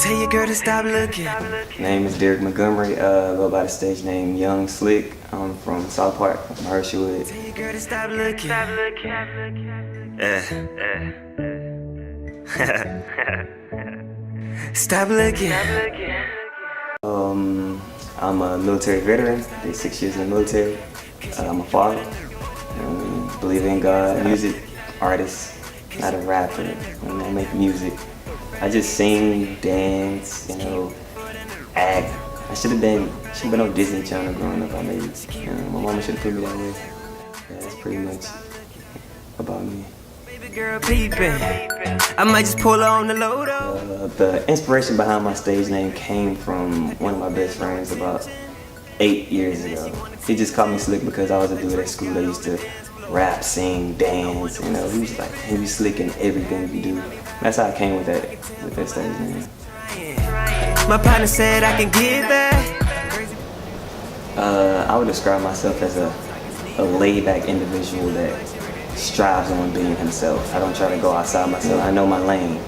Tell your girl to stop looking. Name is Derek Montgomery. Go by the stage name Young Slick. I'm from South Park, from Hersheywood. Tell your girl to stop looking. Stop looking. I'm a military veteran. Did 6 years in the military. I'm a father. Believe in God. Music artist, not a rapper. I make music. I just sing, dance, act. I should have been on Disney Channel growing up. My mama should have put me that way. Yeah, that's pretty much about me. Baby girl peeping. I might just pull on the load. The inspiration behind my stage name came from one of my best friends about 8 years ago. He just called me Slick because I was a dude at school that used to rap, sing, dance. He was slick in everything we do. That's how I came with that stage name. My partner said I can get that. I would describe myself as a laid-back individual that strives on being himself. I don't try to go outside myself. I know my lane.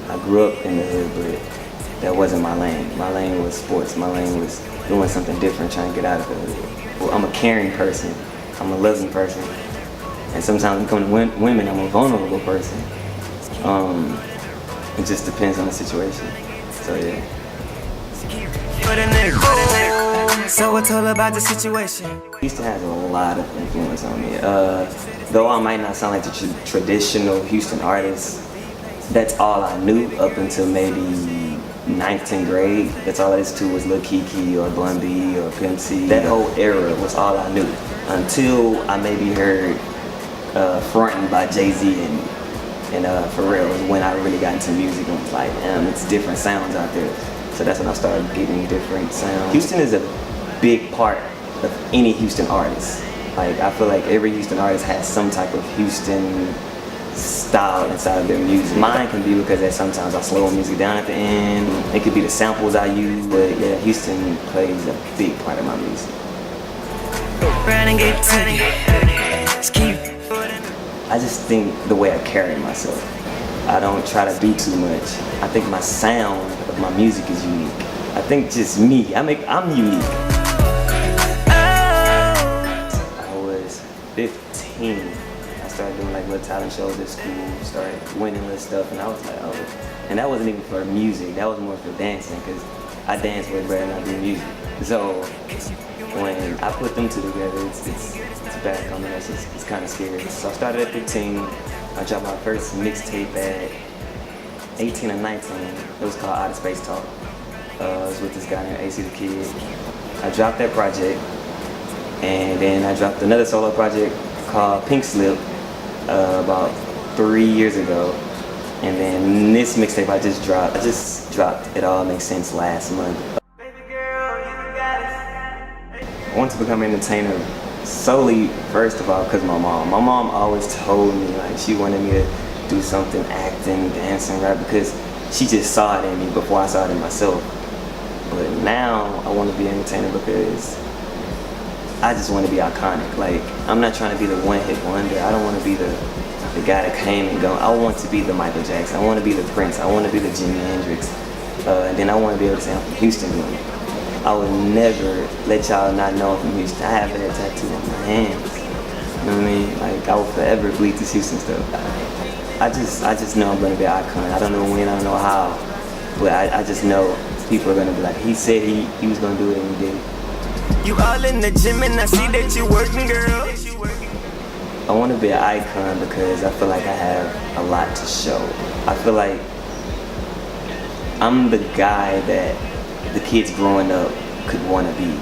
I grew up in the hood, but that wasn't my lane. My lane was sports. My lane was doing something different, trying to get out of the hood. Well, I'm a caring person. I'm a loving person. And sometimes when it comes to women, I'm a vulnerable person. It just depends on the situation. So yeah. So I told her about the situation. Houston has a lot of influence on me. Though I might not sound like the traditional Houston artist, that's all I knew up until maybe 9th, 10th grade. That's all I listened to was Lil Keke or Bun B or Pimp C. That whole era was all I knew until I maybe heard Frontin' by Jay-Z and Pharrell was when I really got into music and was like, damn, it's different sounds out there. So that's when I started getting different sounds. Houston is a big part of any Houston artist. Like, I feel like every Houston artist has some type of Houston style inside of their music. Mine can be because sometimes I slow music down at the end. It could be the samples I use, but yeah, Houston plays a big part of my music. I just think the way I carry myself. I don't try to do too much. I think my sound of my music is unique. I think just me, I'm unique. I was 15. I started doing like little talent shows at school, started winning little stuff, and I was like, oh. And that wasn't even for music, that was more for dancing, because I dance way better than I do music. So when I put them two together, it's a bad combination. It's kind of scary. So I started at 15. I dropped my first mixtape at 18 or 19. It was called Outer Space Talk. I was with this guy named AC the Kid. I dropped that project, and then I dropped another solo project called Pink Slip about 3 years ago. And then this mixtape I just dropped It All Makes Sense last month. I want to become an entertainer solely, first of all, because of my mom. My mom always told me, like, she wanted me to do something, acting, dancing, rap, because she just saw it in me before I saw it in myself. But now I want to be an entertainer because I just want to be iconic. Like, I'm not trying to be the one-hit wonder. I don't want to be the guy that came and go. I want to be the Michael Jackson. I want to be the Prince. I want to be the Jimi Hendrix. And then I want to be able to say I'm from Houston doing it. I would never let y'all not know I'm from Houston. I have that tattoo on my hands. You know what I mean? Like, I will forever bleed this Houston stuff. I just know I'm gonna be an icon. I don't know when, I don't know how, but I just know people are gonna be like, he said he was gonna do it and he did it. You all in the gym and I see that you working, girl. I want to be an icon because I feel like I have a lot to show. I feel like I'm the guy that the kids growing up could want to be.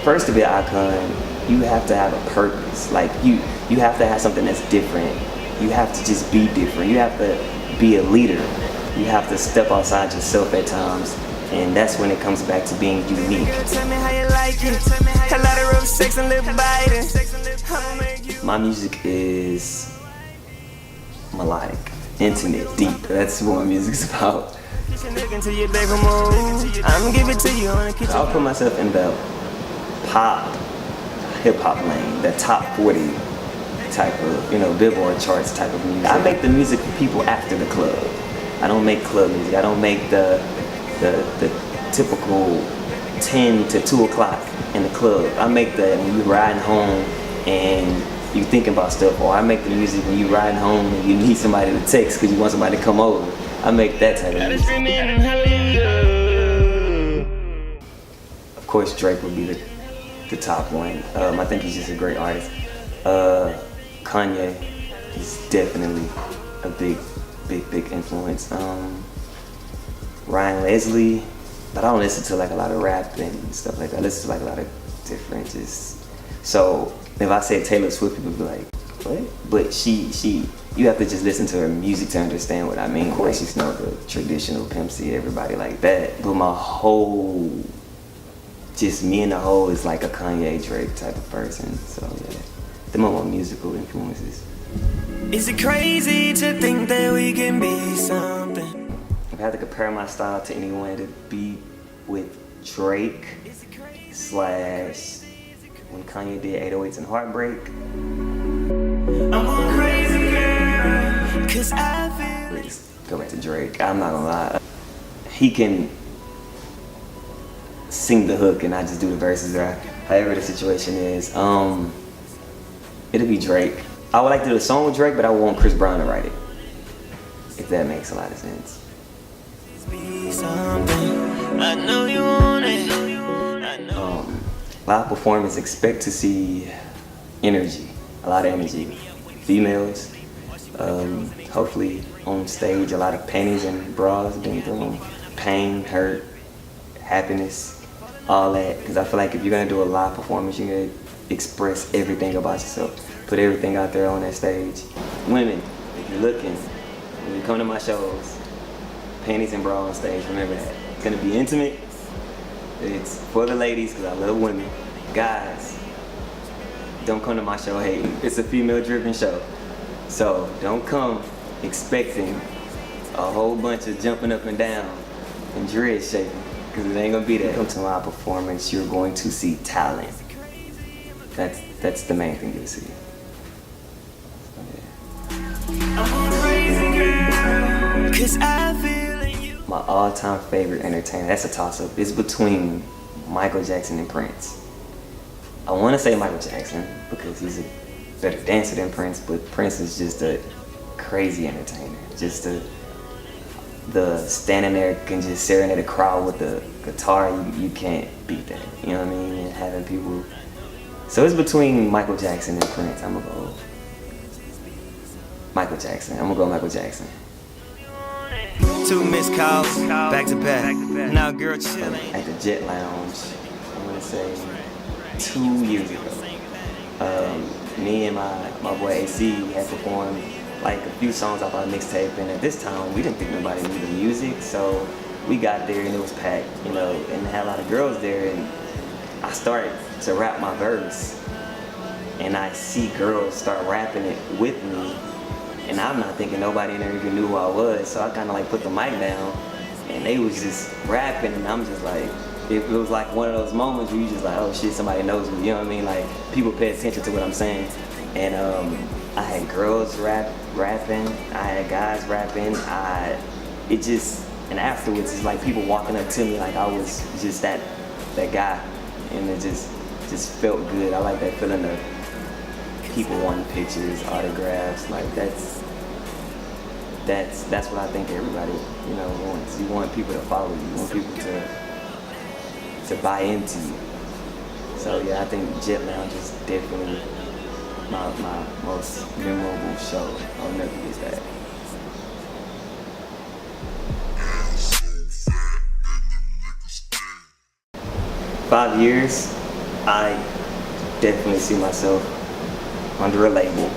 First, to be an icon, you have to have a purpose. Like, you have to have something that's different. You have to just be different. You have to be a leader. You have to step outside yourself at times, and that's when it comes back to being unique. My music is melodic, intimate, deep. That's what my music's about. I'll put myself in the pop, hip-hop lane, the top 40 type of, Billboard charts type of music. I make the music for people after the club. I don't make club music. I don't make the the typical 10 to 2 o'clock in the club. I make that when you riding home and you thinking about stuff, or I make the music when you riding home and you need somebody to text because you want somebody to come over. I make that type of music. Of course, Drake would be the top one. I think he's just a great artist. Kanye is definitely a big influence. Ryan Leslie, but I don't listen to like a lot of rap and stuff like that. I listen to like a lot of different so if I say Taylor Swift, people be like, what? But you have to just listen to her music to understand what I mean. Of course, she's not the traditional Pimp C, everybody like that. But my whole, just me and the whole is like a Kanye Drake type of person. So yeah, them are my musical influences. Is it crazy to think that we can be something? If I had to compare my style to anyone, it'd be with Drake / when Kanye did 808s and Heartbreak. I'm a crazy girl, 'cause I feel. Please go back to Drake. I'm not gonna lie. He can sing the hook and I just do the verses, or however the situation is. It'll be Drake. I would like to do a song with Drake, but I want Chris Brown to write it. If that makes a lot of sense. I know you want it. Live performance, expect to see energy, a lot of energy. Females, hopefully on stage, a lot of panties and bras being thrown. Pain, hurt, happiness, all that. Because I feel like if you're gonna do a live performance, you're gonna express everything about yourself. Put everything out there on that stage. Women, if you're looking, when you come to my shows, panties and bra on stage, remember that. It's gonna be intimate. It's for the ladies, because I love women. Guys, don't come to my show hating. It's a female-driven show. So don't come expecting a whole bunch of jumping up and down and dress shaking, because it ain't gonna be that. Come to my performance, you're going to see talent. That's the main thing you'll see. My all-time favorite entertainer, that's a toss-up, is between Michael Jackson and Prince. I want to say Michael Jackson because he's a better dancer than Prince, but Prince is just a crazy entertainer. Just the standing there can just serenade a crowd with the guitar, you can't beat that. You know what I mean? And having people. So it's between Michael Jackson and Prince. I'm gonna go Michael Jackson. I'm gonna go Michael Jackson. 2 missed calls, back to back. Now, girl, chillin'. At the Jet Lounge, I want to say 2 years ago. Me and my boy AC had performed like a few songs off our mixtape, and at this time we didn't think nobody knew the music, so we got there and it was packed, you know, and had a lot of girls there, and I started to rap my verse, and I see girls start rapping it with me. And I'm not thinking nobody in there even knew who I was, so I kind of like put the mic down, and they was just rapping, and I'm just like, it was like one of those moments where you just like, oh shit, somebody knows me, you know what I mean? Like, people pay attention to what I'm saying. And I had girls rapping, I had guys rapping, and afterwards it's like people walking up to me like I was just that guy, and it just felt good. I like that feeling of people wanting pictures, autographs, like that's what I think everybody, you know, wants. You want people to follow you, you want people to buy into you. So yeah, I think Jet Lounge is definitely my most memorable show. I'll never forget that. In 5 years, I definitely see myself under a label.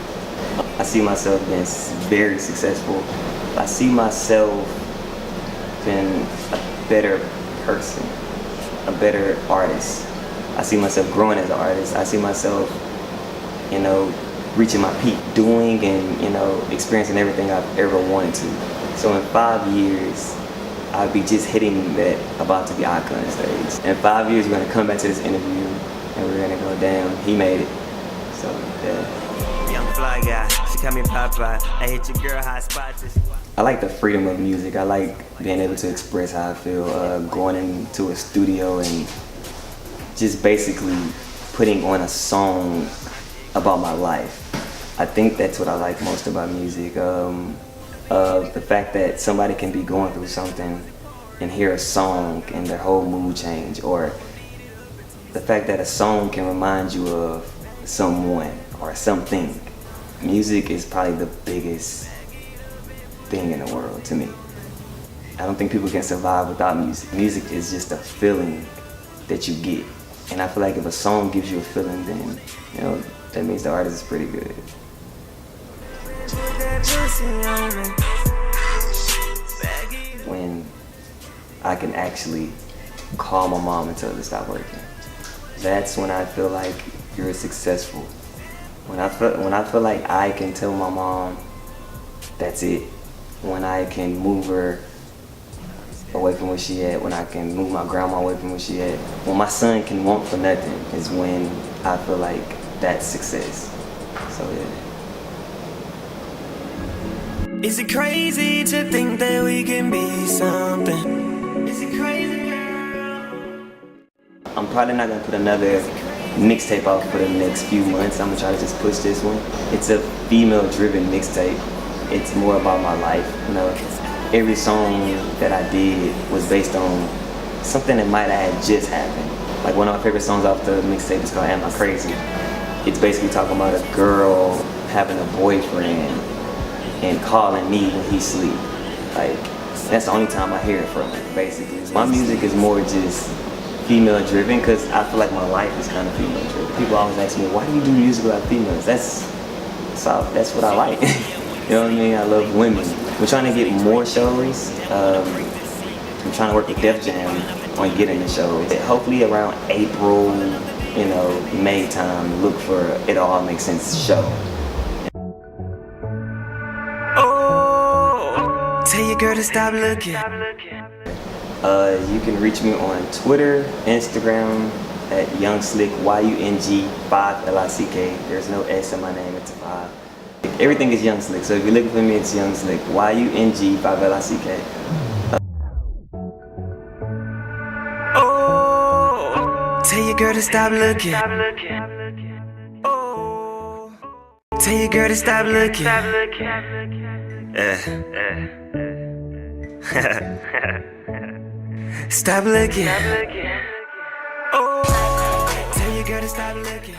I see myself being very successful. I see myself being a better person, a better artist. I see myself growing as an artist. I see myself, you know, reaching my peak, doing and, you know, experiencing everything I've ever wanted to. So in 5 years, I'll be just hitting that about to be icon stage. In 5 years, we're gonna come back to this interview and we're gonna go, damn, he made it. So yeah. fly guy. She call me Popeye. I hit your girl hot spots. I like the freedom of music. I like being able to express how I feel, going into a studio and just basically putting on a song about my life. I think that's what I like most about music. The fact that somebody can be going through something and hear a song and their whole mood change, or the fact that a song can remind you of someone or something. Music is probably the biggest thing in the world to me. I don't think people can survive without music. Music is just a feeling that you get. And I feel like if a song gives you a feeling, then, you know, that means the artist is pretty good. When I can actually call my mom and tell her to stop working, that's when I feel like you're successful. When I feel like I can tell my mom, that's it. When I can move her away from where she at, when I can move my grandma away from where she at, when my son can want for nothing, is when I feel like that's success. So yeah. Is it crazy to think that we can be something? Is it crazy, girl? I'm probably not gonna put another mixtape out for the next few months. I'm gonna try to just push this one. It's a female-driven mixtape. It's more about my life, you know. Every song that I did was based on something that might have just happened. Like one of my favorite songs off the mixtape is called Am I Crazy? It's basically talking about a girl having a boyfriend and calling me when he sleep. Like, that's the only time I hear it from him, basically. My music is more just female driven because I feel like my life is kind of female driven. People always ask me, why do you do music about females? That's what I like. You know what I mean? I love women. We're trying to get more shows. I'm trying to work with Def Jam on getting the shows. Hopefully around April, you know, May time, look for It All Makes Sense show. Oh, tell your girl to stop looking. You can reach me on Twitter, Instagram at YoungSlick, YUNG5LICK. There's no S in my name, it's a 5. Everything is YoungSlick, so if you're looking for me, it's YoungSlick, YUNG5LICK. Oh, tell your girl to stop looking. Oh, tell your girl to stop looking. Stop looking. Oh, tell your girl to stop looking.